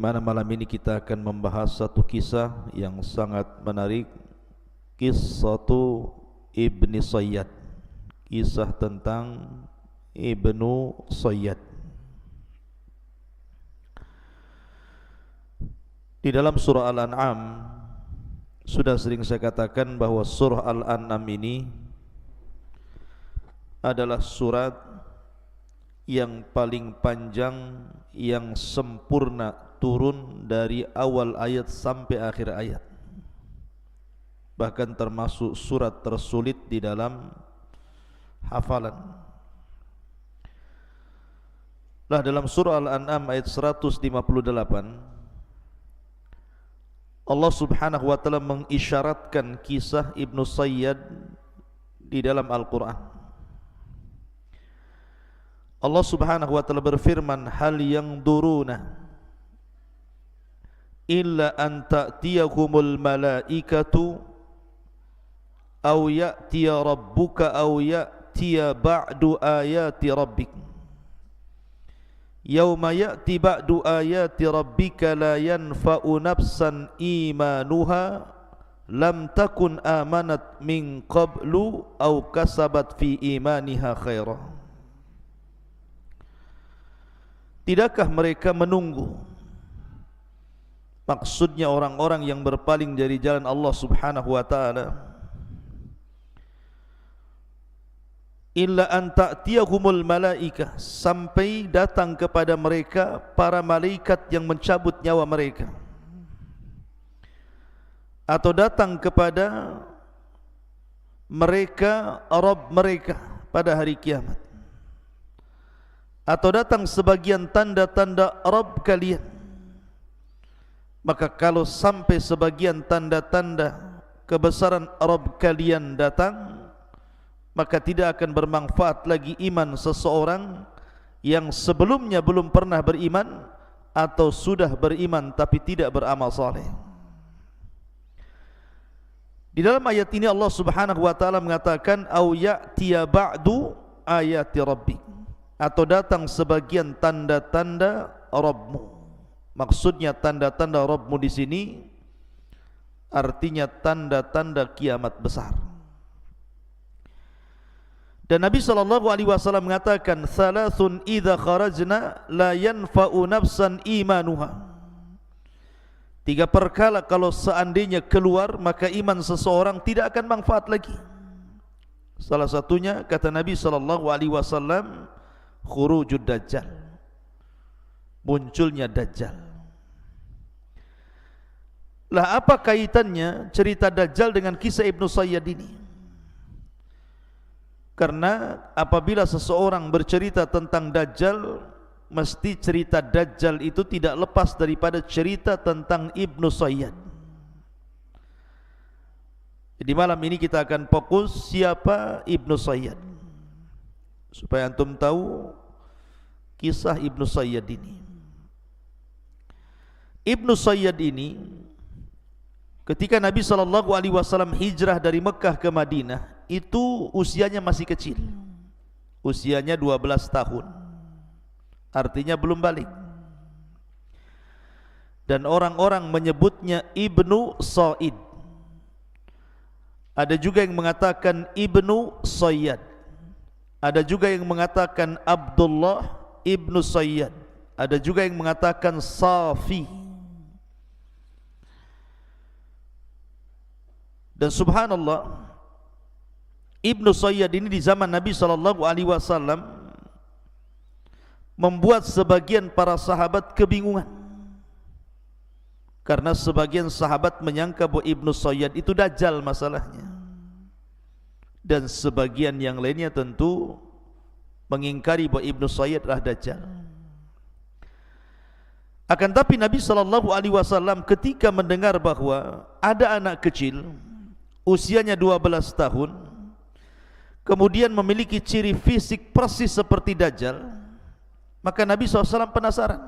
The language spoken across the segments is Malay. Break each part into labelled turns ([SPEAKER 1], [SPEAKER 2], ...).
[SPEAKER 1] mana malam ini kita akan membahas satu kisah yang sangat menarik, Qissatu Ibni Sayyad, kisah tentang Ibnu Sayyad. Di dalam surah Al-An'am sudah sering saya katakan bahwa surah Al-An'am ini adalah surat yang paling panjang, yang sempurna turun dari awal ayat sampai akhir ayat. Bahkan termasuk surat tersulit di dalam hafalan. Lah dalam surah Al-An'am ayat 158, Allah Subhanahu wa taala mengisyaratkan kisah Ibnu Sayyad di dalam Al-Qur'an. Allah Subhanahu wa taala berfirman, hal yanzuruna illa an ta'tiyahumul malaikatu aw ya'tiya rabbuka aw ya'tiya ba'du ayati rabbik. Yauma ya'ti ba'du ayati rabbika la yanfa'u nafsan imanuha lam takun amanat min qablu aw kasabat fi imaniha khaira. Tidakkah mereka menunggu, maksudnya orang-orang yang berpaling dari jalan Allah Subhanahu wa taala, illa an ta'tiyahumul malaikah, sampai datang kepada mereka para malaikat yang mencabut nyawa mereka, atau datang kepada mereka Rabb mereka pada hari kiamat, atau datang sebagian tanda-tanda Rabb kalian. Maka kalau sampai sebagian tanda-tanda kebesaran Rabb kalian datang, maka tidak akan bermanfaat lagi iman seseorang yang sebelumnya belum pernah beriman atau sudah beriman tapi tidak beramal saleh. Di dalam ayat ini Allah Subhanahu wa taala mengatakan au ya'tiya ba'du ayati rabbik, atau datang sebagian tanda-tanda Rabbmu. Maksudnya tanda-tanda Rabbmu di sini artinya tanda-tanda kiamat besar. Dan Nabi SAW mengatakan, thalathun idza kharajna la yanfa'u nafsan imanuha. 3 perkara kalau seandainya keluar, maka iman seseorang tidak akan manfaat lagi. Salah satunya kata Nabi SAW, khurujud dajjal, munculnya dajjal. Lah apa kaitannya cerita dajjal dengan kisah Ibnu Sayyad ini? Karena apabila seseorang bercerita tentang dajjal, mesti cerita dajjal itu tidak lepas daripada cerita tentang Ibnu Sayyad. Jadi malam ini kita akan fokus siapa Ibnu Sayyad, supaya antum tahu kisah Ibnu Sayyad ini. Ibnu Sayyad ini ketika Nabi SAW hijrah dari Mekah ke Madinah, itu usianya masih kecil, usianya 12 tahun, artinya belum balik. Dan orang-orang menyebutnya Ibnu Said. Ada juga yang mengatakan Ibnu Sayyad, ada juga yang mengatakan Abdullah Ibnu Sayyad, ada juga yang mengatakan Safi. Dan subhanallah, Ibnu Sayyad ini di zaman Nabi SAW membuat sebagian para sahabat kebingungan, karena sebagian sahabat menyangka bahwa Ibnu Sayyad itu dajjal masalahnya, dan sebagian yang lainnya tentu mengingkari bahwa Ibnu Sayyad adalah dajjal. Akan tapi Nabi SAW ketika mendengar bahwa ada anak kecil usianya 12 tahun, kemudian memiliki ciri fisik persis seperti dajjal, maka Nabi SAW penasaran.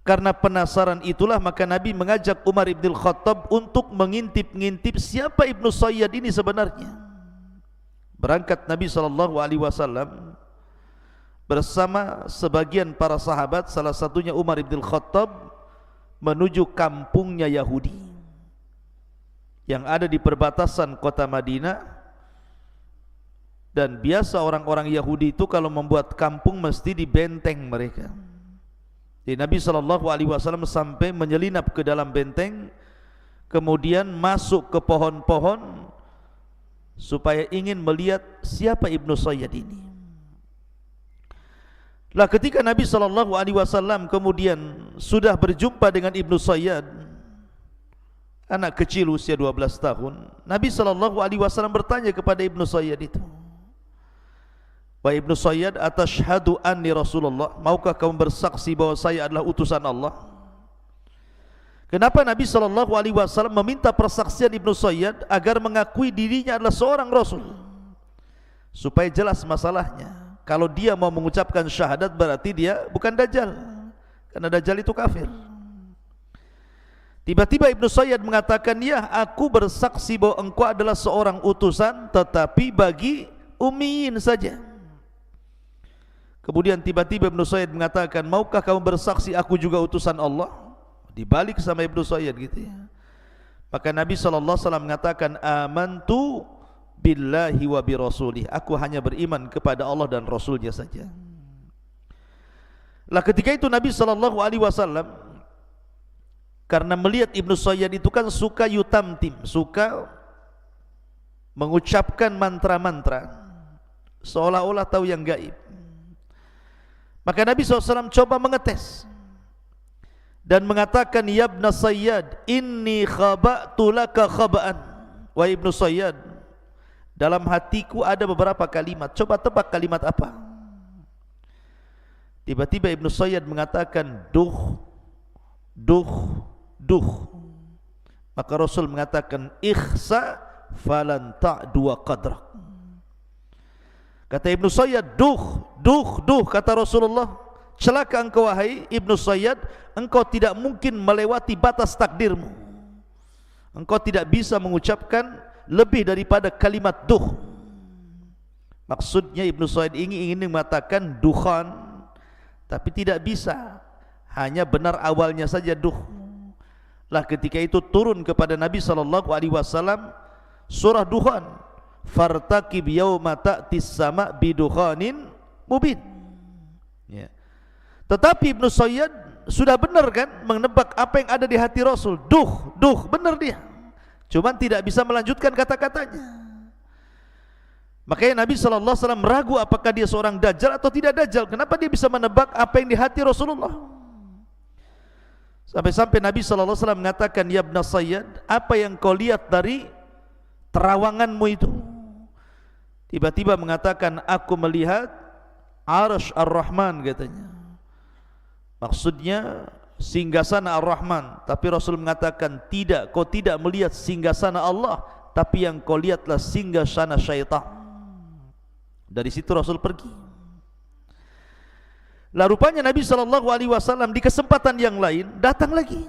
[SPEAKER 1] Karena penasaran itulah maka Nabi mengajak Umar ibn Khattab untuk mengintip-ngintip siapa Ibnu Sayyad ini sebenarnya. Berangkat Nabi SAW bersama sebagian para sahabat, salah satunya Umar ibn Khattab, menuju kampungnya Yahudi yang ada di perbatasan kota Madinah. Dan biasa orang-orang Yahudi itu kalau membuat kampung mesti di benteng mereka. Jadi Nabi SAW sampai menyelinap ke dalam benteng, kemudian masuk ke pohon-pohon supaya ingin melihat siapa Ibnu Sayyad ini. Lah ketika Nabi SAW kemudian sudah berjumpa dengan Ibnu Sayyad, anak kecil usia 12 tahun, Nabi SAW bertanya kepada Ibnu Sayyad itu, "Wahai Ibnu Sayyad, atashhadu anni Rasulullah? Maukah kamu bersaksi bahwa saya adalah utusan Allah?" Kenapa Nabi SAW meminta persaksian Ibnu Sayyad? Agar mengakui dirinya adalah seorang Rasul, supaya jelas masalahnya. Kalau dia mau mengucapkan syahadat berarti dia bukan Dajjal, karena Dajjal itu kafir. Tiba-tiba Ibnu Sayyad mengatakan, "Ya, aku bersaksi bahwa engkau adalah seorang utusan, tetapi bagi ummiyin saja." Kemudian tiba-tiba Ibnu Sayyad mengatakan, "Maukah kamu bersaksi aku juga utusan Allah?" Dibalik sama Ibnu Sayyad gitu ya. Maka Nabi SAW mengatakan, "Amantu billahi wa bi rasulih." Aku hanya beriman kepada Allah dan Rasulnya saja. Lah ketika itu Nabi SAW karena melihat Ibnu Sayyad itu kan suka yutamtim, suka mengucapkan mantra-mantra seolah-olah tahu yang gaib. Maka Nabi SAW coba mengetes dan mengatakan, "Ya Ibnu Sayyad, inni khaba'tu laka khaba'an." Wahai Ibnu Sayyad, dalam hatiku ada beberapa kalimat, coba tebak kalimat apa? Tiba-tiba Ibnu Sayyad mengatakan, "Duh, duh, duh." Maka Rasul mengatakan, "Ikhsa falan ta'du qadrak." Kata Ibnu Sayyad, "Duh, duh, duh." Kata Rasulullah, "Celaka engkau wahai Ibnu Sayyad, engkau tidak mungkin melewati batas takdirmu. Engkau tidak bisa mengucapkan lebih daripada kalimat duh." Maksudnya Ibnu Sayyad ingin mengatakan dukhan, tapi tidak bisa, hanya benar awalnya saja duh. Lah ketika itu turun kepada Nabi SAW surah Dukhan, "Fartaqib yauma ta'tis sama bidukhanin mubin." Ya. Tetapi Ibnu Sayyad sudah benar kan menebak apa yang ada di hati Rasul. Duh, duh, benar dia. Cuman tidak bisa melanjutkan kata-katanya. Makanya Nabi SAW ragu apakah dia seorang Dajjal atau tidak Dajjal. Kenapa dia bisa menebak apa yang di hati Rasulullah? Sampai-sampai Nabi SAW mengatakan, "Ya Ibnu Sayyad, apa yang kau lihat dari terawanganmu itu?" Tiba-tiba mengatakan, "Aku melihat Arsy Ar-Rahman," katanya. Maksudnya singgasana Ar-Rahman. Tapi Rasul mengatakan, "Tidak, kau tidak melihat singgasana Allah, tapi yang kau lihatlah singgasana syaitan." Dari situ Rasul pergi. Lah rupanya Nabi SAW di kesempatan yang lain datang lagi,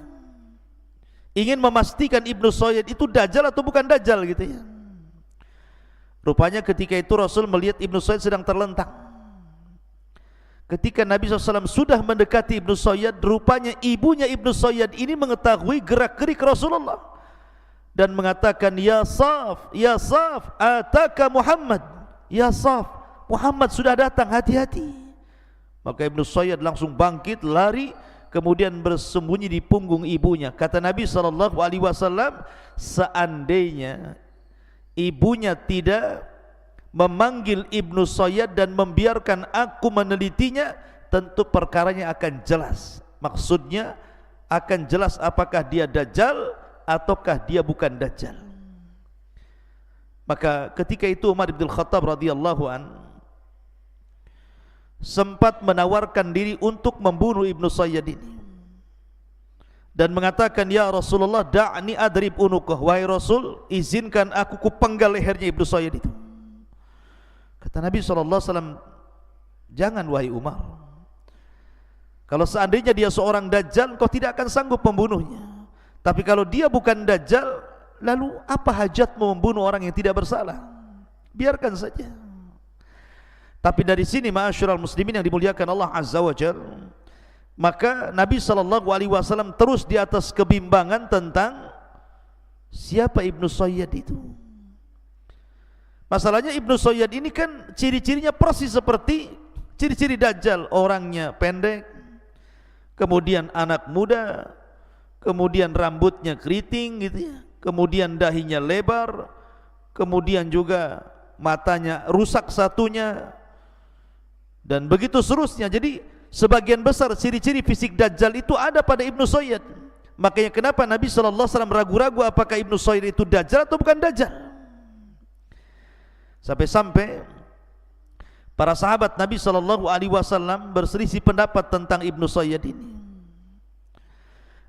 [SPEAKER 1] ingin memastikan Ibnu Sayyad itu Dajjal atau bukan Dajjal gitu ya. Rupanya ketika itu Rasul melihat Ibnu Sayyad sedang terlentang. Ketika Nabi SAW sudah mendekati Ibnu Sayyad, rupanya ibunya Ibnu Sayyad ini mengetahui gerak-gerik Rasulullah dan mengatakan, "Ya Saf, ya Saf, ataka Muhammad." "Ya Saf, Muhammad sudah datang, hati-hati." Maka Ibnu Sayyad langsung bangkit, lari, kemudian bersembunyi di punggung ibunya. Kata Nabi SAW, seandainya ibunya tidak memanggil Ibnu Sayyad dan membiarkan aku menelitinya, tentu perkaranya akan jelas. Maksudnya akan jelas apakah dia Dajjal ataukah dia bukan Dajjal. Maka ketika itu Umar bin Khattab radhiyallahu an sempat menawarkan diri untuk membunuh Ibnu Sayyad ini dan mengatakan, "Ya Rasulullah, da'ni adrib unuqah." Wahai Rasul, izinkan aku kupenggal lehernya Ibnu Sayyad itu. Kata Nabi SAW, "Jangan wahai Umar. Kalau seandainya dia seorang Dajjal, kau tidak akan sanggup membunuhnya. Tapi kalau dia bukan Dajjal, lalu apa hajatmu membunuh orang yang tidak bersalah? Biarkan saja." Tapi dari sini ma'asyiral muslimin yang dimuliakan Allah Azza wa Jalla, maka Nabi SAW terus di atas kebimbangan tentang siapa Ibnu Sayyad itu. Masalahnya Ibnu Sayyad ini kan ciri-cirinya persis seperti ciri-ciri Dajjal. Orangnya pendek, kemudian anak muda, kemudian rambutnya keriting gitu ya, kemudian dahinya lebar, kemudian juga matanya rusak satunya, dan begitu seterusnya. Jadi sebagian besar ciri-ciri fisik Dajjal itu ada pada Ibnu Sayyad. Makanya kenapa Nabi SAW ragu-ragu apakah Ibnu Sayyad itu Dajjal atau bukan Dajjal. Sampai-sampai para sahabat Nabi SAW berselisih pendapat tentang Ibnu Sayyad ini.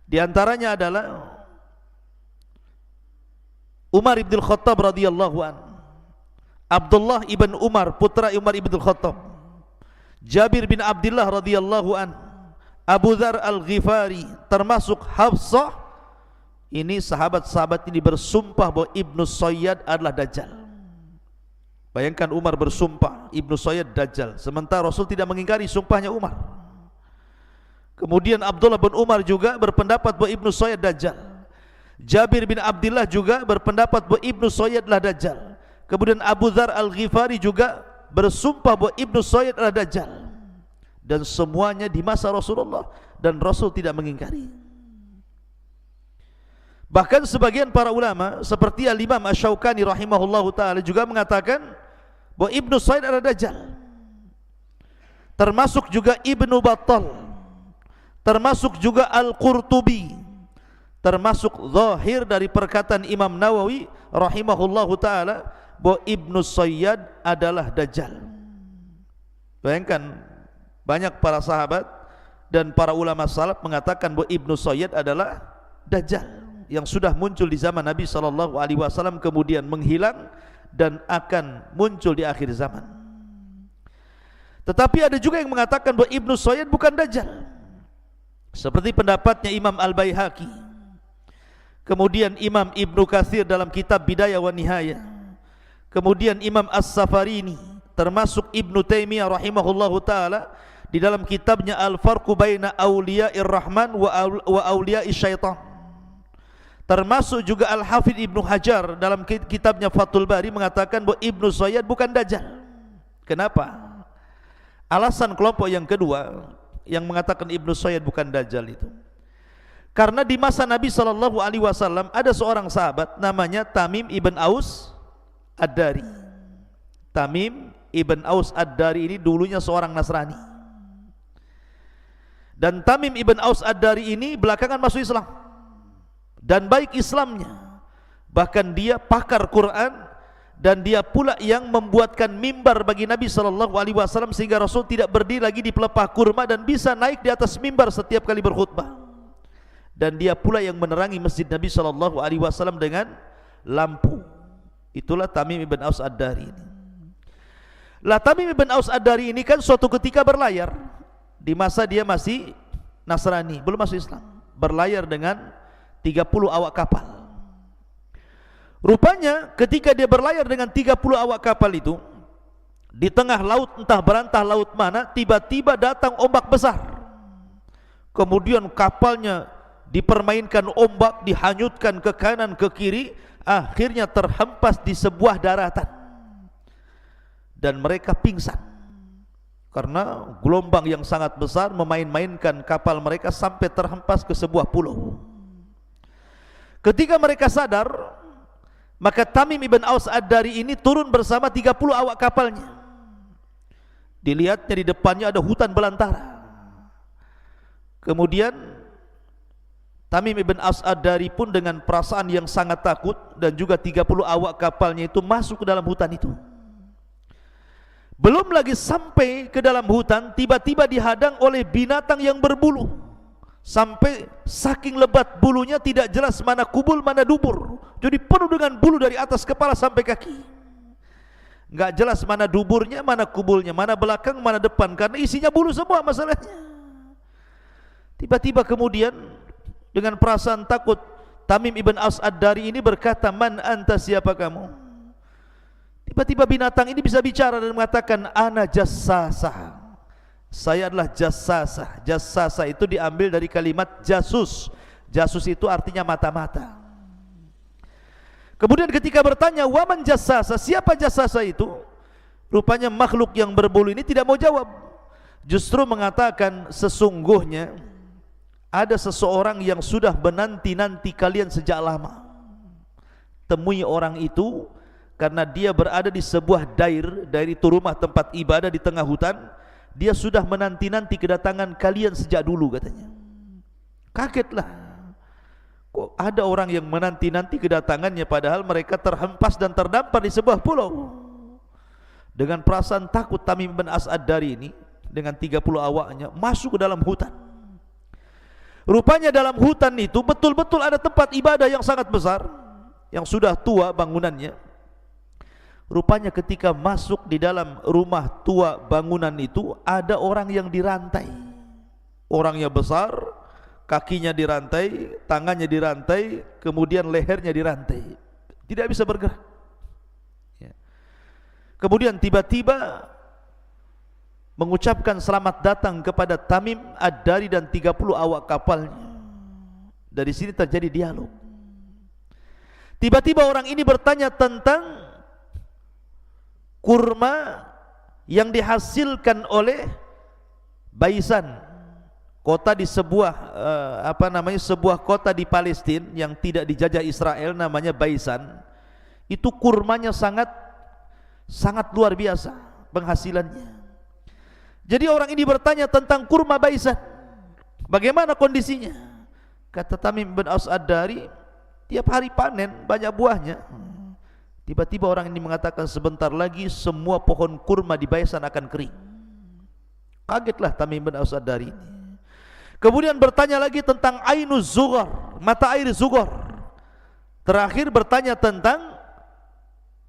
[SPEAKER 1] Di antaranya adalah Umar ibn Khattab radhiyallahu an, Abdullah ibn Umar putra Umar ibn Khattab, Jabir bin Abdullah radhiyallahu an, Abu Dzar Al-Ghifari, termasuk Hafsah. Ini sahabat-sahabat ini bersumpah bahwa Ibnu Sayyad adalah Dajjal. Bayangkan Umar bersumpah Ibnu Sayyad Dajjal, sementara Rasul tidak mengingkari sumpahnya Umar. Kemudian Abdullah bin Umar juga berpendapat bahwa Ibnu Sayyad Dajjal. Jabir bin Abdullah juga berpendapat bahwa Ibnu Sayyad adalah Dajjal. Kemudian Abu Dzar Al-Ghifari juga bersumpah bahwa Ibnu Sayyad adalah Dajjal. Dan semuanya di masa Rasulullah, dan Rasul tidak mengingkari. Bahkan sebagian para ulama seperti Al-Imam Asy-Syaukani rahimahullahu taala juga mengatakan bahwa Ibnu Sayyad adalah Dajjal. Termasuk juga Ibnu Battal, termasuk juga Al-Qurtubi, termasuk zahir dari perkataan Imam Nawawi rahimahullahu taala bahwa Ibnu Sayyad adalah Dajjal. Bayangkan, banyak para sahabat dan para ulama salaf mengatakan bahwa Ibnu Sayyad adalah Dajjal yang sudah muncul di zaman Nabi SAW, kemudian menghilang dan akan muncul di akhir zaman. Tetapi ada juga yang mengatakan bahwa Ibnu Sayyad bukan Dajjal, seperti pendapatnya Imam Al-Baihaqi, kemudian Imam Ibnu Katsir dalam kitab Bidayah wa Nihayah, kemudian Imam As-Safarini, termasuk Ibnu Taimiyah rahimahullahu taala di dalam kitabnya Al-Farqu Baina Auliya'ir Rahman wa Auliya'is Syaitan, termasuk juga Al-Hafidz Ibnu Hajar dalam kitabnya Fathul Bari mengatakan bahwa Ibnu Sayyad bukan Dajjal. Kenapa? Alasan kelompok yang kedua yang mengatakan Ibnu Sayyad bukan Dajjal itu, karena di masa Nabi SAW ada seorang sahabat namanya Tamim ibn Aus Ad-Dari. Tamim ibn Aus Ad-Dari ini dulunya seorang Nasrani, dan Tamim ibn Aus Ad-Dari ini belakangan masuk Islam dan baik Islamnya, bahkan dia pakar Quran, dan dia pula yang membuatkan mimbar bagi Nabi SAW sehingga Rasul tidak berdiri lagi di pelepah kurma dan bisa naik di atas mimbar setiap kali berkhutbah. Dan dia pula yang menerangi masjid Nabi SAW dengan lampu. Itulah Tamim ibn Aus Ad-Dari ini. Lah Tamim ibn Aus Ad-Dari ini kan suatu ketika berlayar di masa dia masih Nasrani, belum masuk Islam, berlayar dengan 30 awak kapal. Rupanya ketika dia berlayar dengan 30 awak kapal itu, di tengah laut entah berantah laut mana, tiba-tiba datang ombak besar. Kemudian kapalnya dipermainkan ombak, dihanyutkan ke kanan ke kiri, akhirnya terhempas di sebuah daratan. Dan mereka pingsan karena gelombang yang sangat besar memain-mainkan kapal mereka sampai terhempas ke sebuah pulau. Ketika mereka sadar, maka Tamim ibn Aus Ad-Dari ini turun bersama 30 awak kapalnya. Dilihatnya di depannya ada hutan belantara. Kemudian Tamim ibn Aus Ad-Dari pun dengan perasaan yang sangat takut, dan juga 30 awak kapalnya itu masuk ke dalam hutan itu. Belum lagi sampai ke dalam hutan, tiba-tiba dihadang oleh binatang yang berbulu. Sampai saking lebat bulunya tidak jelas mana kubul mana dubur. Jadi penuh dengan bulu dari atas kepala sampai kaki. Enggak jelas mana duburnya, mana kubulnya, mana belakang, mana depan, karena isinya bulu semua masalahnya. Tiba-tiba kemudian dengan perasaan takut, Tamim ibn Aus Ad-Dari ini berkata, "Man anta, siapa kamu?" Tiba-tiba binatang ini bisa bicara dan mengatakan ana jassasah. Saya adalah jassasah. Jassasah itu diambil dari kalimat jasus. Jasus itu artinya mata-mata. Kemudian ketika bertanya waman jassasah, siapa jassasah itu? Rupanya makhluk yang berbulu ini tidak mau jawab. Justru mengatakan sesungguhnya ada seseorang yang sudah menanti-nanti kalian sejak lama. Temui orang itu karena dia berada di sebuah dair itu rumah tempat ibadah di tengah hutan. Dia sudah menanti-nanti kedatangan kalian sejak dulu katanya. Kagetlah. Kok ada orang yang menanti-nanti kedatangannya padahal mereka terhempas dan terdampar di sebuah pulau. Dengan perasaan takut Tamim bin As-Ad-Dari ini dengan 30 awaknya masuk ke dalam hutan. Rupanya dalam hutan itu betul-betul ada tempat ibadah yang sangat besar, yang sudah tua bangunannya. Rupanya ketika masuk di dalam rumah tua bangunan itu ada orang yang dirantai. Orangnya besar, kakinya dirantai, tangannya dirantai, kemudian lehernya dirantai. Tidak bisa bergerak. Kemudian tiba-tiba mengucapkan selamat datang kepada Tamim Ad-Dari dan 30 awak kapalnya. Dari sini terjadi dialog. Tiba-tiba orang ini bertanya tentang kurma yang dihasilkan oleh Baisan, kota di sebuah sebuah kota di Palestina yang tidak dijajah Israel, namanya Baisan. Itu kurmanya sangat luar biasa penghasilannya. Jadi orang ini bertanya tentang kurma Baisan, bagaimana kondisinya? Kata Tamim bin As-Ad-Dari, tiap hari panen banyak buahnya. Tiba-tiba orang ini mengatakan sebentar lagi semua pohon kurma di Baisan akan kering. Kagetlah Tamim bin As-Ad-Dari ini. Kemudian bertanya lagi tentang Ainuz Zughar, mata air Zughar. Terakhir bertanya tentang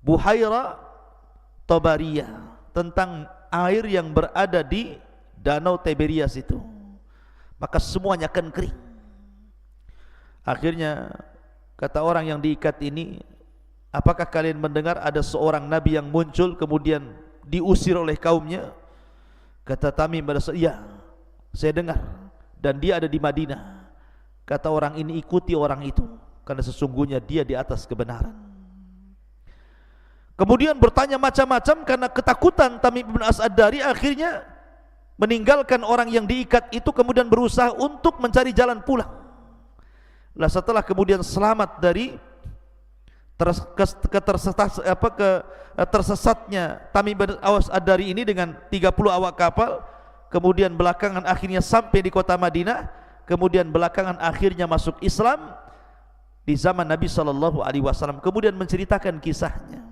[SPEAKER 1] Buhaira Tabariyah, tentang air yang berada di Danau Tiberias itu. Maka semuanya akan kering. Akhirnya kata orang yang diikat ini, apakah kalian mendengar ada seorang nabi yang muncul kemudian diusir oleh kaumnya? Kata Tamim, iya, saya dengar, dan dia ada di Madinah. Kata orang ini, ikuti orang itu, karena sesungguhnya dia di atas kebenaran. Kemudian bertanya macam-macam karena ketakutan Tamim bin As-Ad-Dari, akhirnya meninggalkan orang yang diikat itu, kemudian berusaha untuk mencari jalan pulang. Lah setelah kemudian selamat dari tersesatnya Tamim bin As-Ad-Dari ini dengan 30 awak kapal, kemudian belakangan akhirnya sampai di kota Madinah, kemudian belakangan akhirnya masuk Islam di zaman Nabi SAW, kemudian menceritakan kisahnya.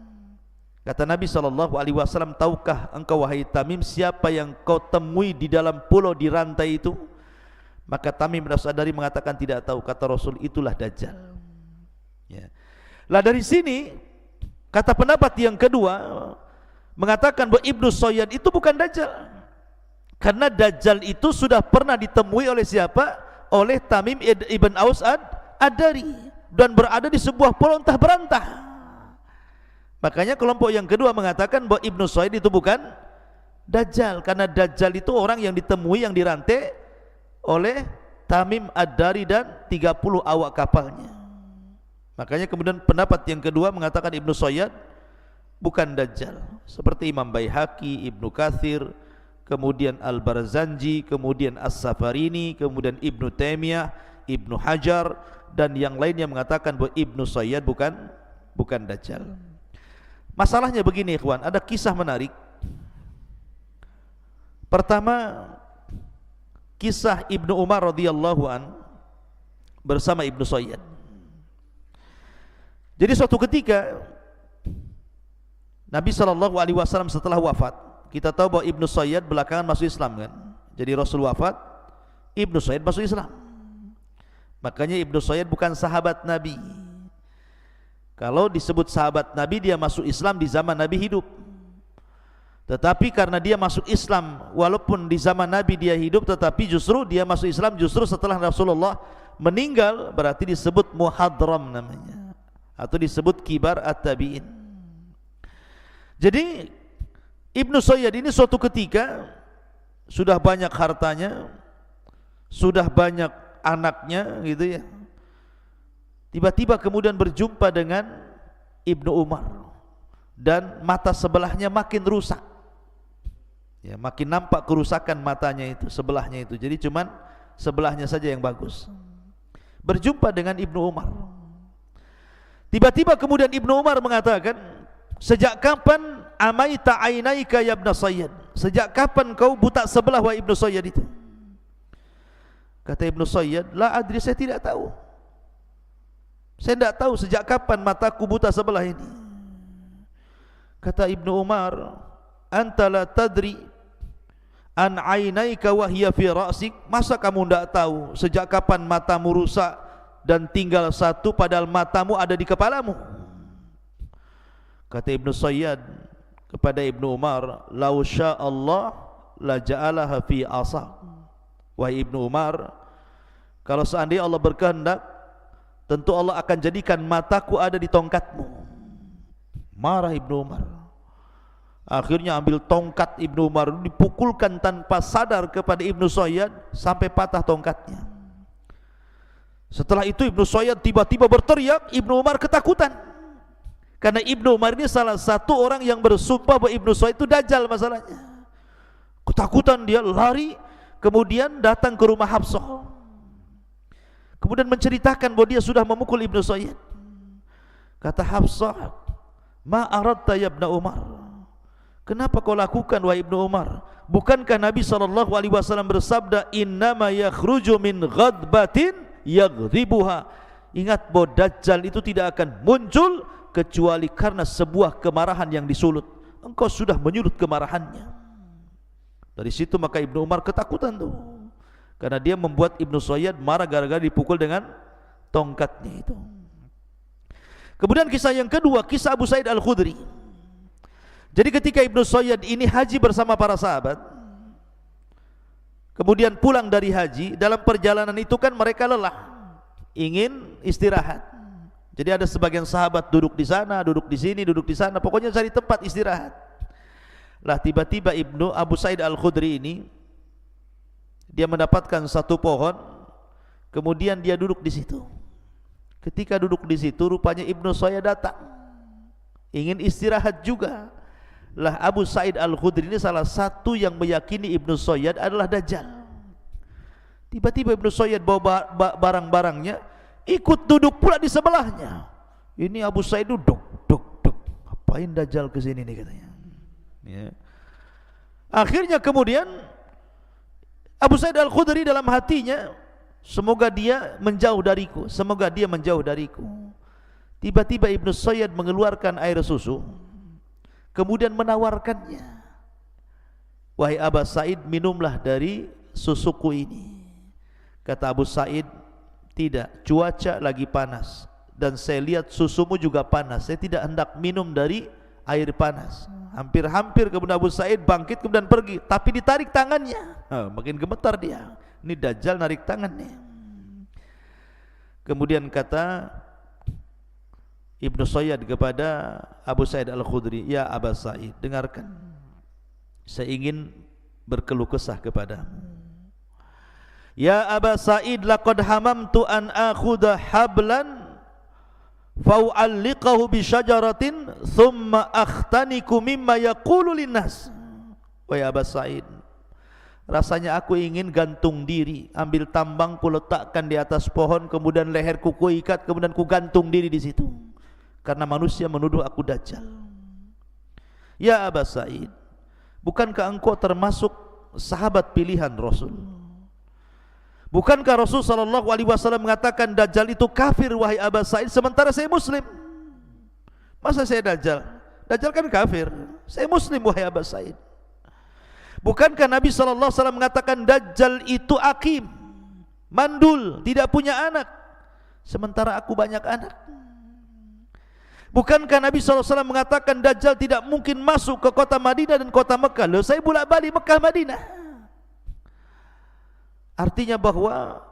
[SPEAKER 1] Kata Nabi SAW, tahukah engkau wahai Tamim siapa yang kau temui di dalam pulau di rantai itu? Maka Tamim bin As-Ad-Dari mengatakan tidak tahu. Kata Rasul, itulah Dajjal. Ya. Lah dari sini kata pendapat yang kedua mengatakan bahwa Ibnu Sayyad itu bukan Dajjal, karena Dajjal itu sudah pernah ditemui oleh siapa? Oleh Tamim ibn Aus Ad-Dari, dan berada di sebuah pulau entah berantah. Makanya kelompok yang kedua mengatakan bahwa Ibnu Sayyad itu bukan Dajjal, karena Dajjal itu orang yang ditemui, yang dirantai oleh Tamim Ad-Dari dan 30 awak kapalnya. Makanya kemudian pendapat yang kedua mengatakan Ibnu Sayyad bukan Dajjal, seperti Imam Baihaqi, Ibnu Katsir, kemudian Al-Barzanji, kemudian As-Safarini, kemudian Ibnu Taimiyah, Ibnu Hajar, dan yang lainnya mengatakan bahwa Ibnu Sayyad bukan Dajjal. Masalahnya begini ikhwan, ada kisah menarik. Pertama, kisah Ibnu Umar radhiyallahu an bersama Ibnu Sayyad. Jadi suatu ketika Nabi SAW setelah wafat, kita tahu bahwa Ibnu Sayyad belakangan masuk Islam kan. Jadi Rasul wafat, Ibnu Sayyad masuk Islam. Makanya Ibnu Sayyad bukan sahabat Nabi. Kalau disebut sahabat Nabi, dia masuk Islam di zaman Nabi hidup. Tetapi karena dia masuk Islam walaupun di zaman Nabi dia hidup, tetapi justru dia masuk Islam justru setelah Rasulullah meninggal, berarti disebut muhadram namanya, atau disebut kibar at-tabi'in. Jadi Ibnu Sayyad ini suatu ketika sudah banyak hartanya, sudah banyak anaknya gitu ya. Tiba-tiba kemudian berjumpa dengan Ibnu Umar dan mata sebelahnya makin rusak. Ya, makin nampak kerusakan matanya itu, sebelahnya itu. Jadi cuman sebelahnya saja yang bagus. Berjumpa dengan Ibnu Umar. Tiba-tiba kemudian Ibnu Umar mengatakan, "Sejak kapan amaita ainaika ya Ibnu Sayyad?" Sejak kapan kau buta sebelah wahai Ibnu Sayyad itu? Kata Ibnu Sayyad, "La adri, saya tidak tahu. Saya tidak tahu sejak kapan mataku buta sebelah ini." Kata Ibnu Umar, "Anta la tadri an ainaika wa hiya fi ra'sik?" Masa kamu tidak tahu sejak kapan matamu rusak dan tinggal satu padahal matamu ada di kepalamu? Kata Ibnu Sayyad kepada Ibnu Umar, "Lau sya Allah la ja'alaha fi asa." Wahai Ibnu Umar, kalau seandainya Allah berkehendak, tentu Allah akan jadikan mataku ada di tongkatmu. Marah Ibnu Umar. Akhirnya ambil tongkat Ibnu Umar, dipukulkan tanpa sadar kepada Ibnu Sayyad sampai patah tongkatnya. Setelah itu Ibnu Sayyad tiba-tiba berteriak, Ibnu Umar ketakutan. Karena Ibnu Umar ini salah satu orang yang bersumpah bahwa Ibnu Sayyad itu dajjal masalahnya. Ketakutan dia, lari, kemudian datang ke rumah Hafsah. Kemudian menceritakan bahwa dia sudah memukul Ibnu Sayyad. Kata Hafsah, "Ma aradta ya Ibnu Umar?" Kenapa kau lakukan wahai Ibnu Umar? Bukankah Nabi SAW bersabda, "Innama yakhruju min ghadbatin yaghdibuha." Ingat bahwa Dajjal itu tidak akan muncul kecuali karena sebuah kemarahan yang disulut. Engkau sudah menyulut kemarahannya. Dari situ maka Ibnu Umar ketakutan tuh, karena dia membuat Ibnu Sayyad marah gara-gara dipukul dengan tongkatnya itu. Kemudian kisah yang kedua, kisah Abu Sa'id Al-Khudri. Jadi ketika Ibnu Sayyad ini haji bersama para sahabat, kemudian pulang dari haji, dalam perjalanan itu kan mereka lelah, ingin istirahat. Jadi ada sebagian sahabat duduk di sana, duduk di sini, duduk di sana, pokoknya cari tempat istirahat. Lah tiba-tiba Ibnu Abu Sa'id Al-Khudri ini dia mendapatkan satu pohon, kemudian dia duduk di situ. Ketika duduk di situ, rupanya Ibnu Sayyad datang, ingin istirahat juga. Lah Abu Sa'id Al-Khudri ini salah satu yang meyakini Ibnu Sayyad adalah Dajjal. Tiba-tiba Ibnu Sayyad bawa barang-barangnya, ikut duduk pula di sebelahnya. Ini Abu Sa'id duduk, ngapain Dajjal ke sini nih katanya. Ya. Akhirnya kemudian Abu Sa'id Al-Khudri dalam hatinya, semoga dia menjauh dariku, semoga dia menjauh dariku. Tiba-tiba Ibnu Sayyad mengeluarkan air susu, kemudian menawarkannya. "Wahai Abu Sa'id, minumlah dari susuku ini." Kata Abu Sa'id, "Tidak, cuaca lagi panas dan saya lihat susumu juga panas. Saya tidak hendak minum dari air panas." Hampir-hampir kemudian Abu Sa'id bangkit kemudian pergi, tapi ditarik tangannya. Makin gemetar dia. Ini Dajjal narik tangannya. Kemudian kata Ibnu Sayyad kepada Abu Sa'id Al-Khudri, "Ya Abu Sa'id, dengarkan. Saya ingin berkeluh kesah kepadamu. Ya Abu Sa'id, laqad hamamtu an akhudha hablan fa'u'alliqahu bi syajaratin thumma akhtaniku mimma yaqulu linnas." Wahai Abu Sa'id, rasanya aku ingin gantung diri, ambil tambang ku letakkan di atas pohon, kemudian leherku ku ikat, kemudian ku gantung diri di situ, karena manusia menuduh aku Dajjal. Ya Abu Sa'id, bukankah engkau termasuk sahabat pilihan Rasul? Bukankah Rasul SAW mengatakan Dajjal itu kafir wahai Abu Sa'id, sementara saya Muslim? Masa saya Dajjal? Dajjal kan kafir, saya Muslim wahai Abu Sa'id. Bukankah Nabi SAW mengatakan Dajjal itu akim, mandul, tidak punya anak, sementara aku banyak anak? Bukankah Nabi SAW mengatakan Dajjal tidak mungkin masuk ke kota Madinah dan kota Mekah? Loh, saya bolak-balik Mekah Madinah. Artinya bahwa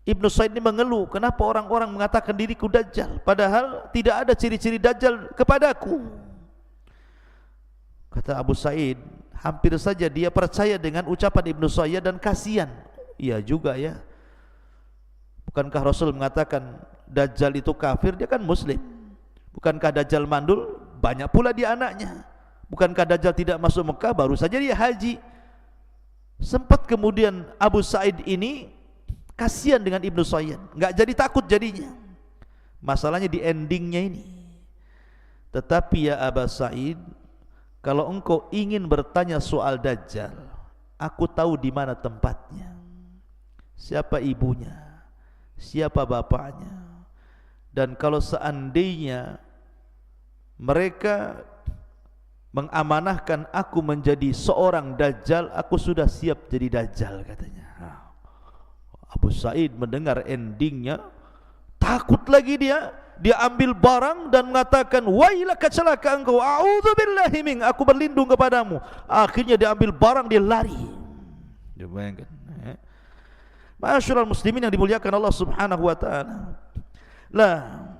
[SPEAKER 1] Ibnu Sayyid ini mengeluh, kenapa orang-orang mengatakan diriku Dajjal, padahal tidak ada ciri-ciri Dajjal kepadaku. Kata Abu Sa'id, hampir saja dia percaya dengan ucapan Ibnu Sayyad dan kasihan. Iya juga ya. Bukankah Rasul mengatakan Dajjal itu kafir, dia kan muslim. Bukankah Dajjal mandul, banyak pula dia anaknya. Bukankah Dajjal tidak masuk Mekah, baru saja dia haji. Sempat kemudian Abu Sa'id ini kasihan dengan Ibnu Sayyad, enggak jadi takut jadinya. Masalahnya di endingnya ini. Tetapi ya Abu Sa'id, kalau engkau ingin bertanya soal Dajjal, aku tahu di mana tempatnya, siapa ibunya, siapa bapaknya. Dan kalau seandainya mereka mengamanahkan aku menjadi seorang Dajjal, aku sudah siap jadi Dajjal, katanya. Abu Sa'id mendengar endingnya, takut lagi dia. Dia ambil barang dan mengatakan, wailaka, celaka engkau, a'udzubillahi mink, aku berlindung kepadamu. Akhirnya dia ambil barang, dia lari. Dia bayangkan. Ma'asyiral muslimin yang dimuliakan Allah Subhanahu wa taala. Lah,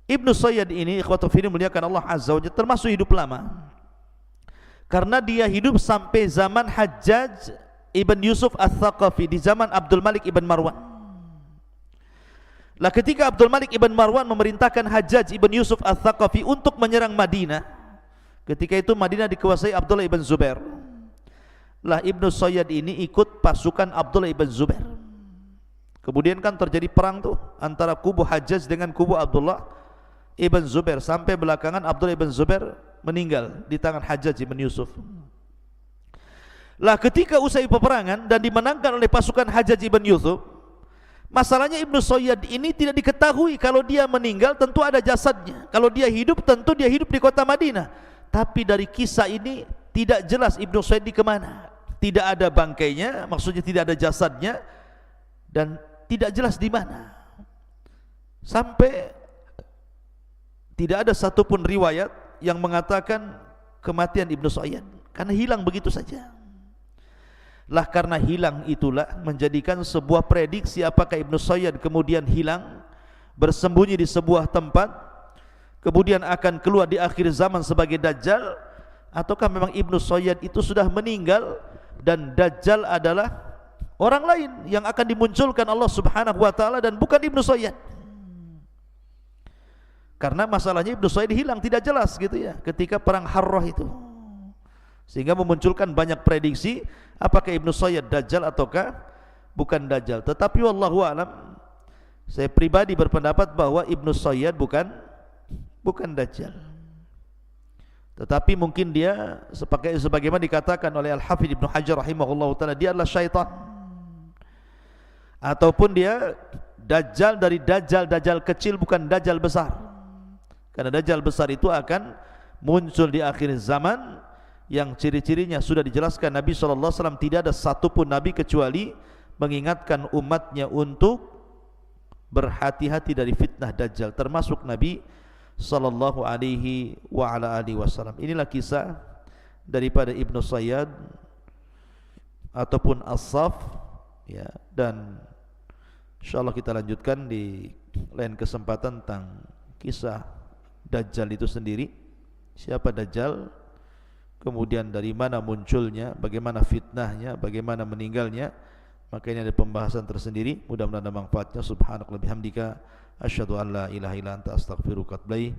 [SPEAKER 1] Ibnu Sayyad ini ikhwatu fillah muliakan Allah Azza wa Jalla, termasuk hidup lama. Karena dia hidup sampai zaman Hajjaj Ibn Yusuf Ats-Tsaqafi, di zaman Abdul Malik Ibn Marwan. Lah ketika Abdul Malik Ibn Marwan memerintahkan Hajjaj Ibn Yusuf Ats-Tsaqafi untuk menyerang Madinah, ketika itu Madinah dikuasai Abdullah Ibn Zubair. Lah Ibnu Sayyad ini ikut pasukan Abdullah Ibn Zubair. Kemudian kan terjadi perang tuh antara kubu Hajjaj dengan kubu Abdullah Ibn Zubair, sampai belakangan Abdullah Ibn Zubair meninggal di tangan Hajjaj Ibn Yusuf. Lah ketika usai peperangan dan dimenangkan oleh pasukan Hajjaj Ibn Yusuf, masalahnya Ibnu Sayyad ini tidak diketahui kalau dia meninggal tentu ada jasadnya. Kalau dia hidup tentu dia hidup di kota Madinah. Tapi dari kisah ini tidak jelas Ibnu Sayyad di kemana. Tidak ada bangkainya, maksudnya tidak ada jasadnya, dan tidak jelas di mana. Sampai tidak ada satupun riwayat yang mengatakan kematian Ibnu Sayyad, karena hilang begitu saja. Lah karena hilang itulah menjadikan sebuah prediksi apakah Ibnu Sayyad kemudian hilang, bersembunyi di sebuah tempat, kemudian akan keluar di akhir zaman sebagai Dajjal, ataukah memang Ibnu Sayyad itu sudah meninggal dan Dajjal adalah orang lain yang akan dimunculkan Allah Subhanahu wa taala dan bukan Ibnu Sayyad. Karena masalahnya Ibnu Sayyad hilang, tidak jelas gitu ya ketika perang Harrah itu, sehingga memunculkan banyak prediksi apakah Ibnu Sayyad Dajjal ataukah bukan Dajjal. Tetapi wallahu alam, saya pribadi berpendapat bahwa Ibnu Sayyad bukan Dajjal. Tetapi mungkin dia sebagaimana dikatakan oleh Al-Hafidz Ibnu Hajar rahimahullahu taala, dia adalah syaitan. Ataupun dia Dajjal dari Dajjal kecil, bukan Dajjal besar. Karena Dajjal besar itu akan muncul di akhir zaman, yang ciri-cirinya sudah dijelaskan Nabi SAW. Tidak ada satupun Nabi kecuali mengingatkan umatnya untuk berhati-hati dari fitnah Dajjal, termasuk Nabi sallallahu alaihi wa ala alihi wasallam. Inilah kisah daripada Ibnu Sayyad ataupun As-Saff ya, dan insyaallah kita lanjutkan di lain kesempatan tentang kisah Dajjal itu sendiri. Siapa Dajjal, kemudian dari mana munculnya, bagaimana fitnahnya, bagaimana meninggalnya. Maka ini ada pembahasan tersendiri. Mudah-mudahan ada manfaatnya. Subhanakallahumma bihamdika asyhadu an la ilaha illa anta astaghfiruka wa atubu ilaik.